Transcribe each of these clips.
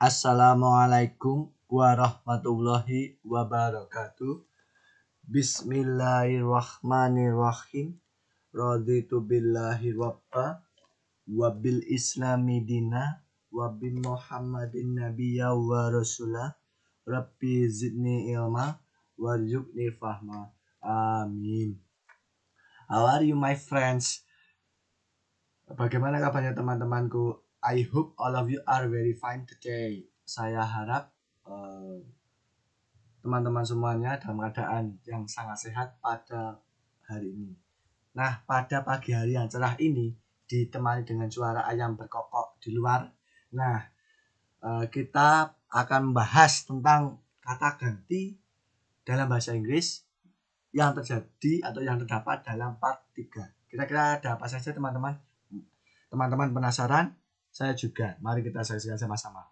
Assalamualaikum warahmatullahi wabarakatuh. Bismillahirrahmanirrahim. Raditu billahi rabba wa bil islami dina wa bi muhammadin nabiyya wa rasulah. Rabbi zidni ilma warzuqni fahma. Amin. How are you my friends? Bagaimana kabarnya teman-temanku? I hope all of you are very fine today. Saya harap teman-teman semuanya dalam keadaan yang sangat sehat pada hari ini. Nah, pada pagi hari yang cerah ini ditemani dengan suara ayam berkokok di luar. Nah, kita akan membahas tentang kata ganti dalam bahasa Inggris yang terjadi atau yang terdapat dalam part 3. Kira-kira ada apa saja teman-teman? Teman-teman penasaran? Saya juga. Mari kita saksikan sama-sama.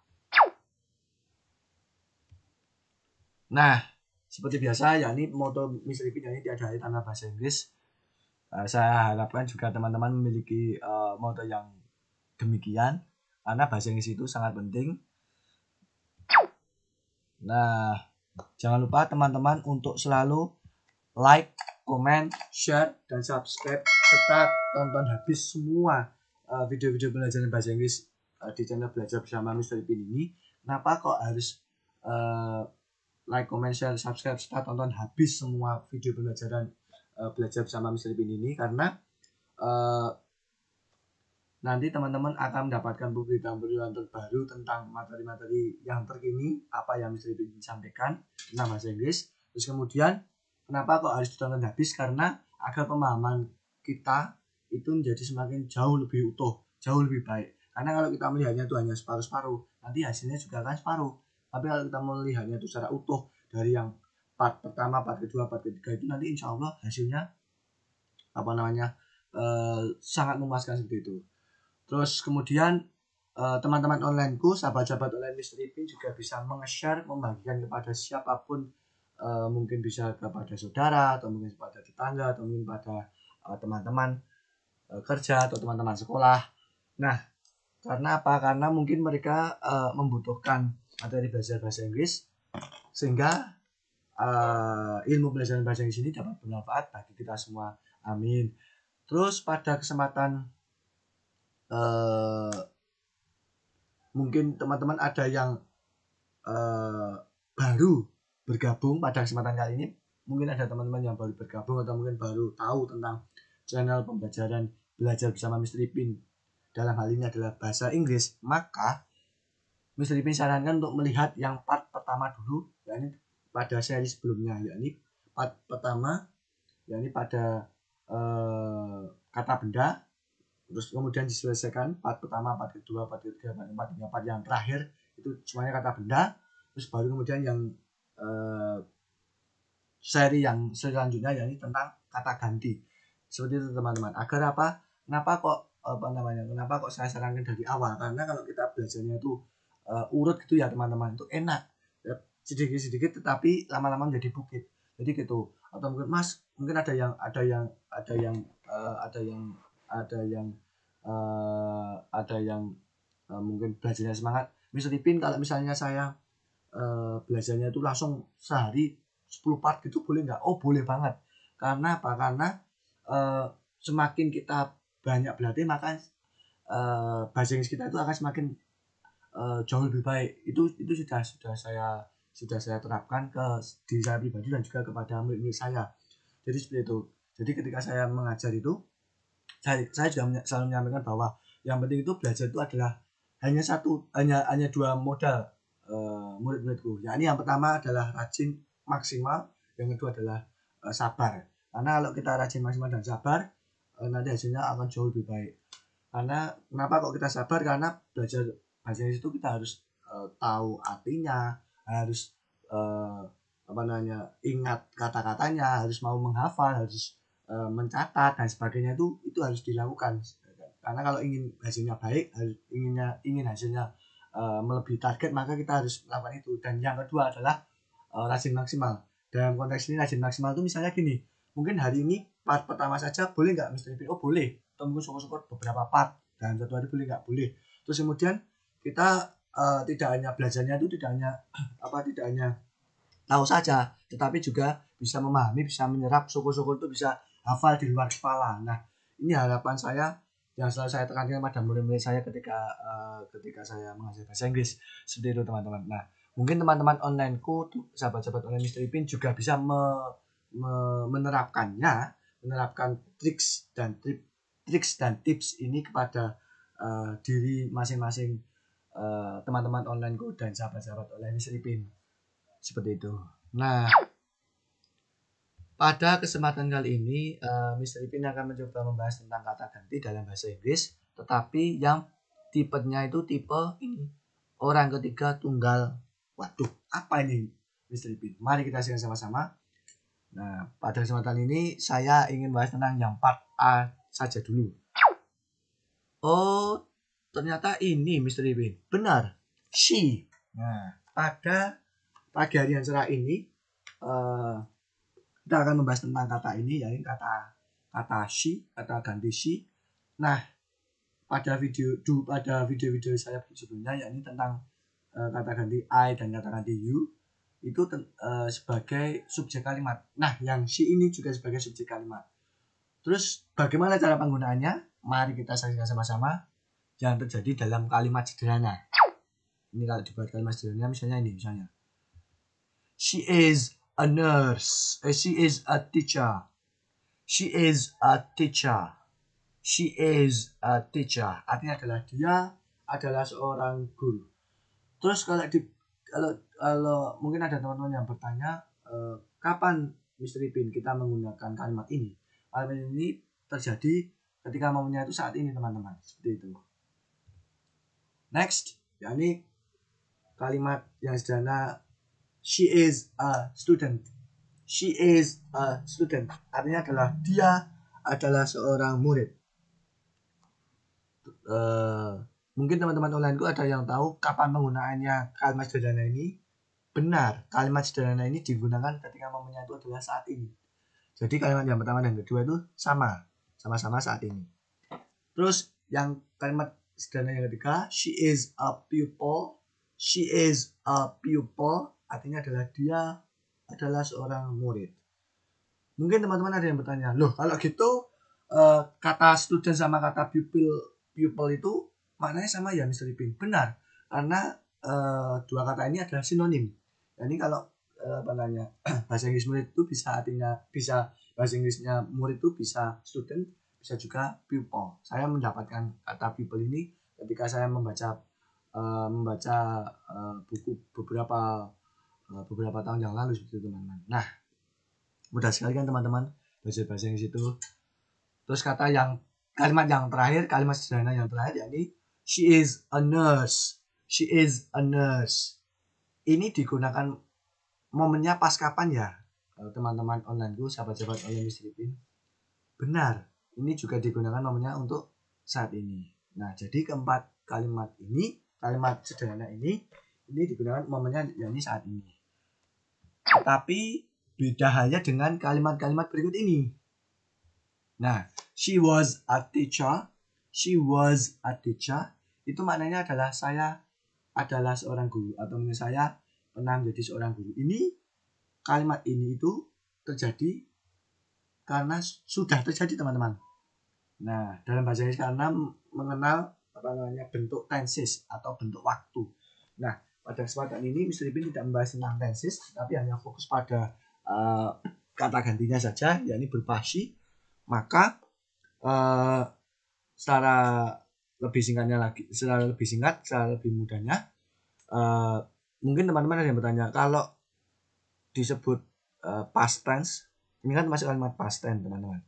Nah, seperti biasa, yakni moto Mr. Ipin ini tiada hari tanpa bahasa Inggris. Saya harapkan juga teman-teman memiliki moto yang demikian, karena bahasa Inggris itu sangat penting. Nah, jangan lupa teman-teman untuk selalu like, comment, share, dan subscribe, serta tonton habis semua video-video pelajaran bahasa Inggris di channel Belajar Bersama Mr. Ipin ini. Kenapa kok harus like, comment, share, subscribe, serta tonton habis semua video pelajaran Belajar Bersama Mr. Ipin ini? Karena nanti teman-teman akan mendapatkan pemberitaan-pemberitaan terbaru tentang materi-materi yang terkini, apa yang Mr. Ipin sampaikan tentang bahasa Inggris. Terus kemudian kenapa kok harus ditonton habis? Karena agar pemahaman kita itu menjadi semakin jauh lebih utuh, jauh lebih baik. Karena kalau kita melihatnya itu hanya separuh-separuh, nanti hasilnya juga akan separuh. Tapi kalau kita melihatnya itu secara utuh dari yang part pertama, part kedua, part ketiga, itu nanti insya Allah hasilnya sangat memuaskan seperti itu. Terus kemudian teman-teman onlineku, sahabat-sahabat online Mr. Ipin juga bisa meng-share, membagikan kepada siapapun, mungkin bisa kepada saudara, atau mungkin kepada tetangga, atau mungkin pada teman-teman kerja atau teman-teman sekolah. Nah, karena apa? Karena mungkin mereka membutuhkan materi belajar bahasa Inggris, sehingga ilmu pelajaran bahasa Inggris ini dapat bermanfaat bagi kita semua. Amin. Terus pada kesempatan mungkin teman-teman ada yang baru bergabung pada kesempatan kali ini. Mungkin ada teman-teman yang baru bergabung atau mungkin baru tahu tentang channel pembelajaran Belajar Bersama Mr. Ipin. Dalam hal ini adalah bahasa Inggris. Maka Mr. Ipin sarankan untuk melihat yang part pertama dulu, yakni pada seri sebelumnya, yakni part pertama, yakni pada kata benda. Terus kemudian diselesaikan part pertama, part kedua, part ketiga, part keempat, hingga part yang terakhir itu semuanya kata benda. Terus baru kemudian yang seri yang selanjutnya yakni tentang kata ganti. Seperti itu teman-teman. Agar apa? Kenapa kok saya sarankan dari awal? Karena kalau kita belajarnya itu urut gitu ya teman-teman, itu enak. Sedikit-sedikit tetapi lama-lama menjadi bukit. Jadi gitu. Atau mungkin Mas, mungkin ada yang mungkin belajarnya semangat. Mr. Ipin kalau misalnya saya belajarnya itu langsung sehari 10 part gitu boleh nggak? Oh boleh banget. Karena apa? Karena semakin kita banyak berlatih, maka bahasa Inggris kita itu akan semakin jauh lebih baik. Itu sudah saya terapkan ke diri saya pribadi dan juga kepada murid-murid saya. Jadi seperti itu. Jadi ketika saya mengajar itu, saya juga selalu menyampaikan bahwa yang penting itu belajar itu adalah hanya dua modal murid-muridku. Yakni yang pertama adalah rajin maksimal, yang kedua adalah sabar. Karena kalau kita rajin maksimal dan sabar, nanti hasilnya akan jauh lebih baik. Karena kenapa kok kita sabar? Karena belajar bahasa Inggris itu kita harus tahu artinya, harus ingat kata-katanya, harus mau menghafal, harus mencatat dan sebagainya, itu harus dilakukan. Karena kalau ingin hasilnya baik, ingin hasilnya melebihi target, maka kita harus melakukan itu. Dan yang kedua adalah rajin maksimal. Dalam konteks ini rajin maksimal itu misalnya gini, mungkin hari ini part pertama saja boleh nggak Mr. Ipin? Oh boleh. Atau mungkin syukur-syukur beberapa part dalam satu hari boleh nggak? Boleh. Terus kemudian kita tidak hanya belajarnya itu tidak hanya tahu saja, tetapi juga bisa memahami, bisa menyerap, syukur-syukur itu bisa hafal di luar kepala. Nah, ini harapan saya yang selalu saya tekankan pada murid-murid saya ketika saya mengajar bahasa Inggris, seperti itu teman-teman. Nah, mungkin teman-teman onlineku, sahabat-sahabat online Mr. Ipin juga bisa menerapkan triks dan tips ini kepada diri masing-masing teman-teman onlineku dan sahabat-sahabat online Mr. Ipin. Seperti itu. Nah, pada kesempatan kali ini Mr. Ipin akan mencoba membahas tentang kata ganti dalam bahasa Inggris, tetapi yang tipenya itu tipe ini, orang ketiga tunggal. Waduh, apa ini Mr. Ipin? Mari kita simak sama-sama. Nah, pada kesempatan ini saya ingin bahas tentang yang part A saja dulu. Oh, ternyata ini Mr. Ipin. Benar, she. Nah, pada pagi hari yang cerah ini kita akan membahas tentang kata ini, yaitu kata she, kata ganti she. Nah, pada video-video saya sebelumnya, yakni tentang kata ganti I dan kata ganti you itu sebagai subjek kalimat. Nah, yang she ini juga sebagai subjek kalimat. Terus bagaimana cara penggunaannya? Mari kita saksikan sama-sama yang terjadi dalam kalimat sederhana. Ini kalau dibuat kalimat sederhana, misalnya she is a nurse. She is a teacher. She is a teacher. She is a teacher. Artinya adalah dia adalah seorang guru. Terus kalau mungkin ada teman-teman yang bertanya, kapan Mr. Ipin kita menggunakan kalimat ini? Kalimat ini terjadi ketika momennya itu saat ini, teman-teman. Seperti itu. Next, yakni kalimat yang sederhana, she is a student. She is a student. Artinya adalah dia adalah seorang murid. Mungkin teman-teman onlineku ada yang tahu kapan penggunaannya kalimat sederhana ini. Benar, kalimat sederhana ini digunakan ketika momennya itu adalah saat ini. Jadi kalimat yang pertama dan kedua itu sama-sama saat ini. Terus yang kalimat sederhana yang ketiga, she is a pupil. She is a pupil, artinya adalah dia adalah seorang murid. Mungkin teman-teman ada yang bertanya, loh kalau gitu kata student sama kata pupil itu maknanya sama ya Mr. Ipin? Benar, karena dua kata ini adalah sinonim. Jadi kalau bahasa Inggris murid itu bisa bahasa Inggrisnya murid itu bisa student, bisa juga pupil. Saya mendapatkan kata pupil ini ketika saya membaca buku beberapa tahun yang lalu, seperti itu teman-teman. Nah, mudah sekali kan teman-teman belajar bahasa Inggris itu. Terus kalimat yang terakhir, kalimat sederhana yang terakhir, yakni she is a nurse. She is a nurse. Ini digunakan momennya pas kapan ya, teman-teman onlineku, sahabat-sahabat online Mr. Ipin? Benar, ini juga digunakan momennya untuk saat ini. Nah, jadi keempat kalimat sederhana ini digunakan momennya yakni saat ini. Tetapi beda halnya dengan kalimat-kalimat berikut ini. Nah, she was a teacher. She was a teacher. Itu maknanya adalah saya adalah seorang guru, atau mungkin saya pernah menjadi seorang guru. Ini kalimat ini itu terjadi karena sudah terjadi, teman-teman. Nah, dalam bahasa Inggris karena mengenal bentuk tenses atau bentuk waktu. Nah, pada kesempatan ini Mr. Ipin tidak membahas tentang tenses, tapi hanya fokus pada kata gantinya saja, yakni berupa she. Maka secara lebih mudahnya, mungkin teman-teman ada yang bertanya, kalau disebut past tense, ini kan masuk kalimat past tense, teman-teman.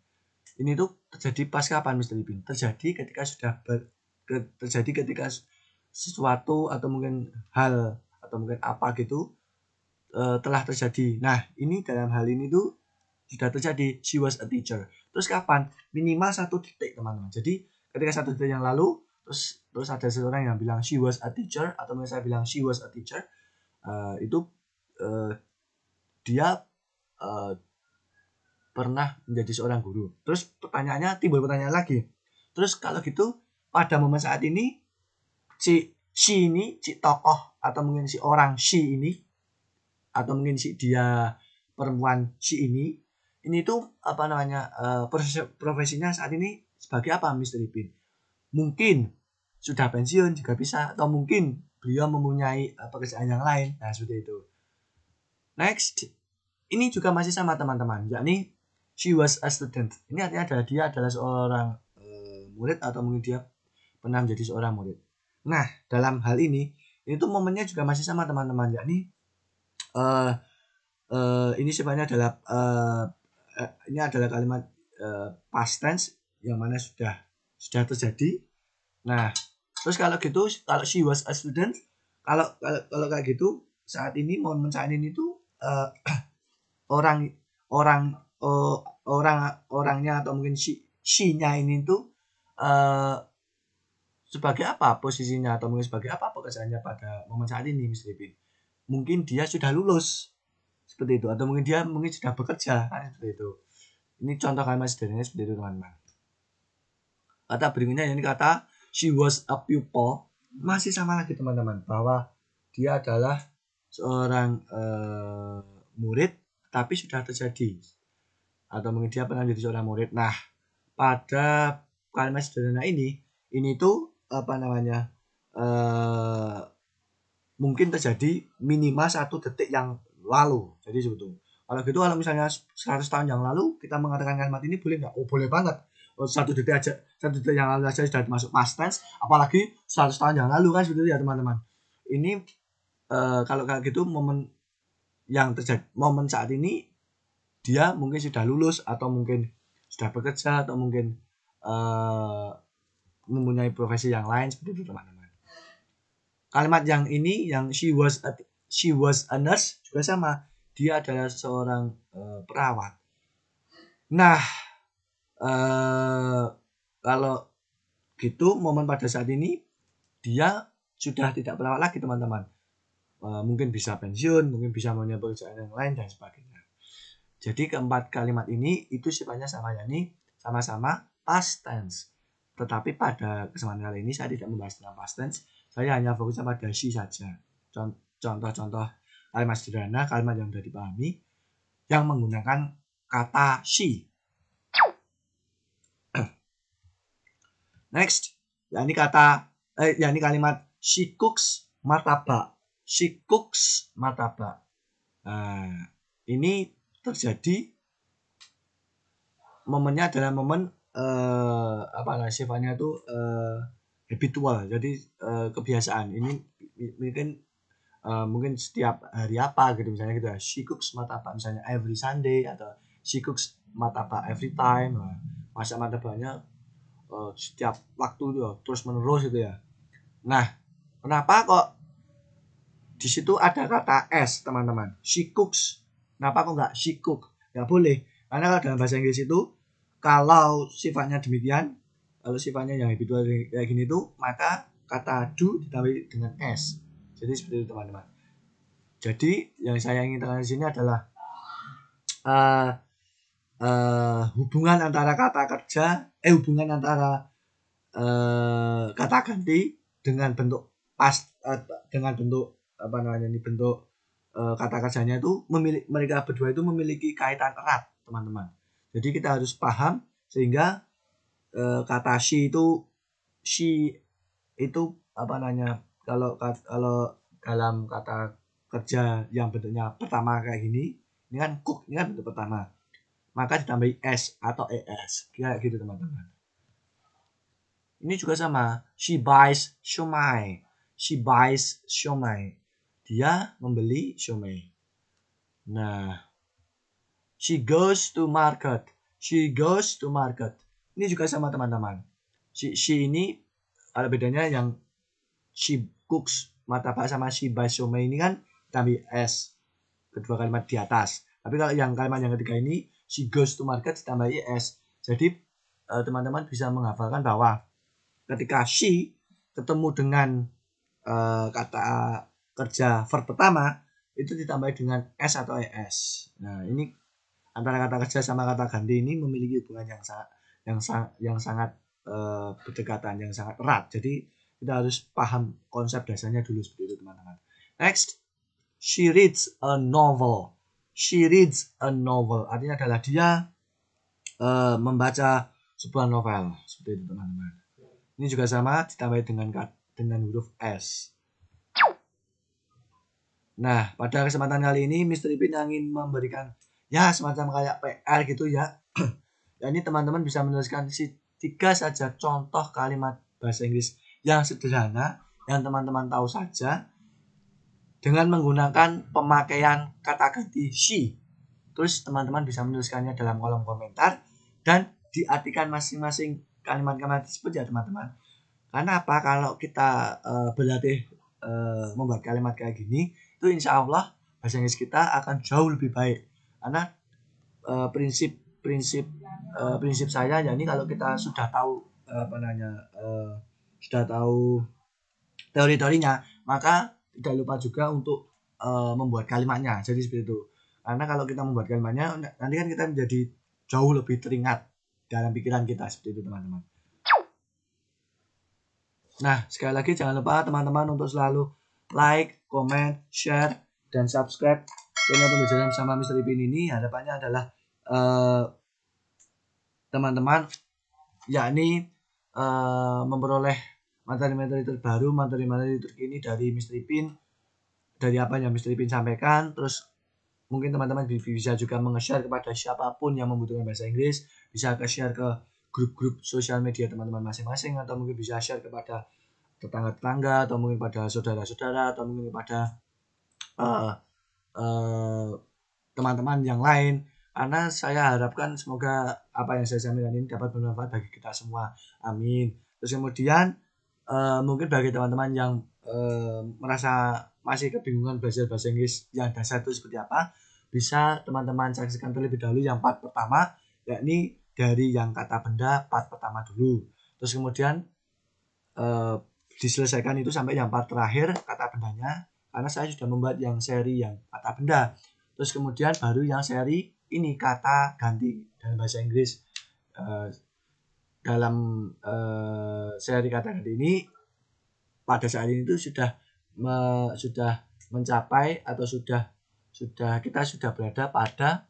Ini tuh terjadi pas kapan Mr. Ipin? Terjadi ketika sesuatu atau mungkin hal atau mungkin apa gitu telah terjadi. Nah, ini dalam hal ini tuh sudah terjadi, she was a teacher. Terus kapan? Minimal 1 detik, teman-teman. Jadi ketika 1 detik yang lalu, terus ada seseorang yang bilang she was a teacher, atau misalnya saya bilang she was a teacher, dia pernah menjadi seorang guru. Terus timbul pertanyaan lagi. Terus kalau gitu pada momen saat ini si ini, si tokoh atau mungkin si orang si ini, atau mungkin si dia perempuan si ini tuh apa namanya profesinya saat ini sebagai apa, Mr. Ipin? Mungkin sudah pensiun juga bisa, atau mungkin beliau mempunyai pekerjaan yang lain. Nah, seperti itu. Next, ini juga masih sama teman-teman, yakni she was a student. Ini artinya adalah dia adalah seorang murid, atau mungkin dia pernah menjadi seorang murid. Nah, dalam hal ini tuh momennya juga masih sama teman-teman, yakni ini sifatnya adalah ini adalah kalimat past tense yang mana sudah terjadi. Nah, terus kalau gitu, kalau she was a student, kalau kayak gitu, saat ini momen saat ini tuh orang orangnya atau mungkin she-nya ini tuh sebagai apa posisinya, atau mungkin sebagai apa pekerjaannya pada momen saat ini, Mr. Ipin? Mungkin dia sudah lulus seperti itu, atau mungkin dia sudah bekerja, kan seperti itu. Ini contoh kalimat sederhananya seperti itu, teman-teman. Kata berikutnya ini kata she was a pupil, masih sama lagi teman-teman, bahwa dia adalah seorang murid tapi sudah terjadi, atau mungkin dia pernah menjadi seorang murid. Nah, pada kalimat sederhana ini tuh apa namanya mungkin terjadi minimal 1 detik yang lalu. Jadi sebetulnya kalau gitu, kalau misalnya 100 tahun yang lalu kita mengatakan kalimat ini boleh nggak? Oh, boleh banget. 1 detik aja, 1 detik yang lalu aja sudah masuk past tense, apalagi 100 tahun yang lalu, kan sebetulnya ya teman-teman. Ini kalau kayak gitu, momen yang terjadi, momen saat ini dia mungkin sudah lulus, atau mungkin sudah bekerja, atau mungkin mempunyai profesi yang lain, seperti itu teman-teman. Kalimat yang ini, yang she was a nurse, juga sama, dia adalah seorang perawat. Nah, kalau gitu momen pada saat ini dia sudah tidak perawat lagi teman-teman. Mungkin bisa pensiun, mungkin bisa mempunyai pekerjaan yang lain dan sebagainya. Jadi keempat kalimat ini itu sifatnya sama, yakni sama-sama past tense. Tetapi pada kesempatan kali ini saya tidak membahas tentang past tense, saya hanya fokusnya pada she saja. Contoh-contoh kalimat sederhana, kalimat yang sudah dipahami, yang menggunakan kata she. Next, yakni kalimat she cooks martabak. She cooks martabak. Nah, ini terjadi momennya adalah momen sifatnya itu habitual, jadi kebiasaan. Ini mungkin setiap hari apa gitu, misalnya gitu ya, she cooks martabak misalnya every Sunday, atau she cooks martabak every time. Nah, masak martabaknya setiap waktu itu terus menerus gitu ya. Nah, kenapa kok di situ ada kata s, teman-teman? She cooks. Kenapa kok nggak she cook? Nggak boleh. Karena kalau dalam bahasa Inggris itu, kalau sifatnya demikian, kalau sifatnya yang habitual kayak gini tuh, maka kata do ditambah dengan s. Jadi seperti itu teman-teman. Jadi yang saya ingin tekankan di sini adalah hubungan antara kata kerja, hubungan antara kata ganti dengan bentuk dengan bentuk apa namanya ini, bentuk kata kerjanya itu mereka berdua itu memiliki kaitan erat, teman-teman. Jadi kita harus paham, sehingga kata she itu apa namanya, kalau dalam kata kerja yang bentuknya pertama kayak gini, ini kan cook, ini kan bentuk pertama, maka ditambahi s atau es, kayak gitu teman-teman. Ini juga sama, she buys siomay. She buys siomay. Dia membeli siomay. Nah, she goes to market. She goes to market. Ini juga sama teman-teman. She ini ada bedanya, yang she cooks martabak sama she buys siomay ini kan tambah s kedua kalimat di atas. Tapi kalau yang kalimat yang ketiga ini, she goes to market ditambahi s. Jadi teman-teman bisa menghafalkan bahwa ketika she ketemu dengan kata kerja verb pertama, itu ditambah dengan s atau es. Nah, ini antara kata kerja sama kata ganti ini memiliki hubungan yang sangat berdekatan, yang sangat erat. Jadi kita harus paham konsep dasarnya dulu seperti itu teman-teman. Next, she reads a novel. She reads a novel artinya adalah dia membaca sebuah novel seperti itu teman-teman. Ini juga sama ditambah dengan huruf S. Nah, pada kesempatan kali ini Mr. Ipin ingin memberikan ya semacam kayak PR gitu ya. Ya ini teman-teman bisa menuliskan 3 saja contoh kalimat bahasa Inggris yang sederhana yang teman-teman tahu saja dengan menggunakan pemakaian kata ganti she. Terus teman-teman bisa menuliskannya dalam kolom komentar dan diartikan masing-masing kalimat-kalimat tersebut ya teman-teman. Karena apa? Kalau kita berlatih membuat kalimat kayak gini, itu insya Allah bahasa Inggris kita akan jauh lebih baik. Karena prinsip saya yakni kalau kita sudah tahu sudah tahu teori-teorinya, maka tidak lupa juga untuk membuat kalimatnya. Jadi seperti itu. Karena kalau kita membuat kalimatnya, nanti kan kita menjadi jauh lebih teringat dalam pikiran kita seperti itu teman-teman. Nah, sekali lagi jangan lupa teman-teman untuk selalu like, comment, share, dan subscribe channel pembelajaran bersama Mr. Ipin ini. Harapannya adalah teman-teman yakni memperoleh materi-materi terbaru, materi-materi terkini dari Mr. Ipin, dari apa yang Mr. Ipin sampaikan. Terus mungkin teman-teman bisa juga menge-share kepada siapapun yang membutuhkan bahasa Inggris, bisa share ke grup-grup sosial media teman-teman masing-masing, atau mungkin bisa share kepada tetangga-tetangga, atau mungkin pada saudara-saudara, atau mungkin pada teman-teman yang lain. Karena saya harapkan semoga apa yang saya sampaikan ini dapat bermanfaat bagi kita semua. Amin. Terus kemudian mungkin bagi teman-teman yang merasa masih kebingungan belajar bahasa Inggris yang dasar itu seperti apa, bisa teman-teman saksikan terlebih dahulu yang part pertama, yakni dari yang kata benda part pertama dulu. Terus kemudian diselesaikan itu sampai yang part terakhir kata bendanya, karena saya sudah membuat yang seri yang kata benda. Terus kemudian baru yang seri ini kata ganti dalam bahasa Inggris. Dalam seri kata ganti ini pada saat ini itu sudah mencapai atau kita sudah berada pada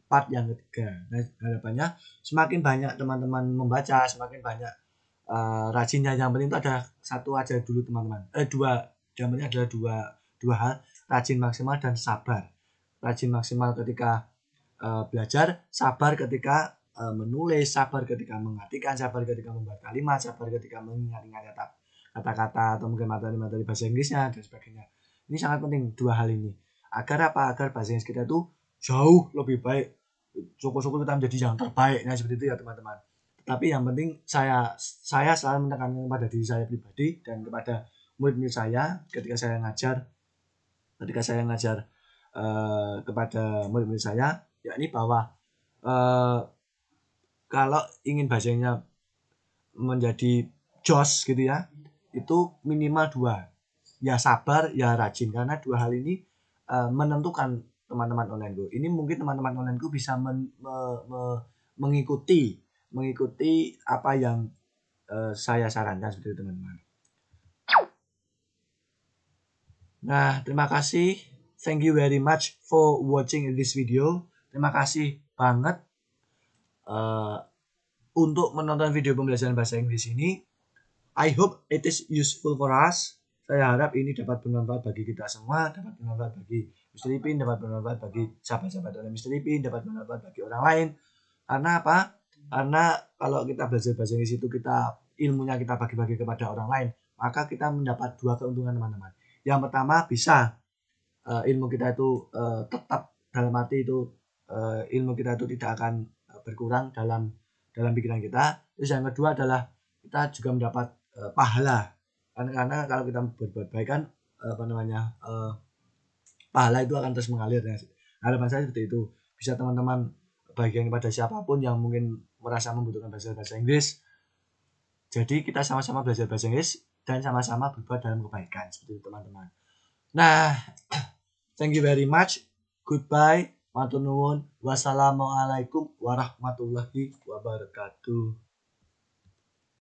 part yang ketiga. Nah, harapannya semakin banyak teman-teman membaca, semakin banyak rajinnya. Yang penting itu ada satu aja dulu teman-teman. Yang penting adalah dua hal, rajin maksimal dan sabar. Rajin maksimal ketika belajar, sabar ketika menulis, sabar ketika mengartikan, sabar ketika membuat kalimat, sabar ketika mengingat-ingat kata-kata atau mungkin materi-materi bahasa Inggrisnya dan sebagainya. Ini sangat penting dua hal ini. Agar apa? Agar bahasa Inggris kita itu jauh lebih baik. Syukur-syukur kita menjadi yang terbaik. Nah, seperti itu ya teman-teman. Tapi yang penting saya selalu menekankan kepada diri saya pribadi dan kepada murid-murid saya ketika saya ngajar kepada murid-murid saya, yakni bahwa kalau ingin bahasanya menjadi jos gitu ya, itu minimal 2, ya sabar ya rajin, karena 2 hal ini menentukan teman-teman onlineku. Ini mungkin teman-teman onlineku bisa mengikuti apa yang saya sarankan seperti itu teman-teman. Nah, terima kasih. Thank you very much for watching this video. Terima kasih banget untuk menonton video pembelajaran bahasa Inggris ini. I hope it is useful for us. Saya harap ini dapat bermanfaat bagi kita semua, dapat bermanfaat bagi Mr. Ipin, dapat bermanfaat bagi sahabat-sahabat oleh Mr. Ipin, dapat bermanfaat bagi orang lain. Karena apa? Karena kalau kita belajar bahasa Inggris itu ilmunya kita bagi-bagi kepada orang lain, maka kita mendapat 2 keuntungan teman-teman. Yang pertama, bisa ilmu kita itu tetap dalam arti itu ilmu kita itu tidak akan berkurang dalam pikiran kita. Terus yang kedua adalah kita juga mendapat pahala, karena kalau kita berbuat baik kan pahala itu akan terus mengalir. Nah, harapan saya seperti itu, bisa teman-teman bagikan kepada siapapun yang mungkin merasa membutuhkan bahasa Inggris. Jadi kita sama-sama belajar bahasa Inggris dan sama-sama berbuat dalam kebaikan seperti itu teman-teman. Nah, thank you very much. Goodbye. Matur nuwun. Wassalamualaikum warahmatullahi wabarakatuh.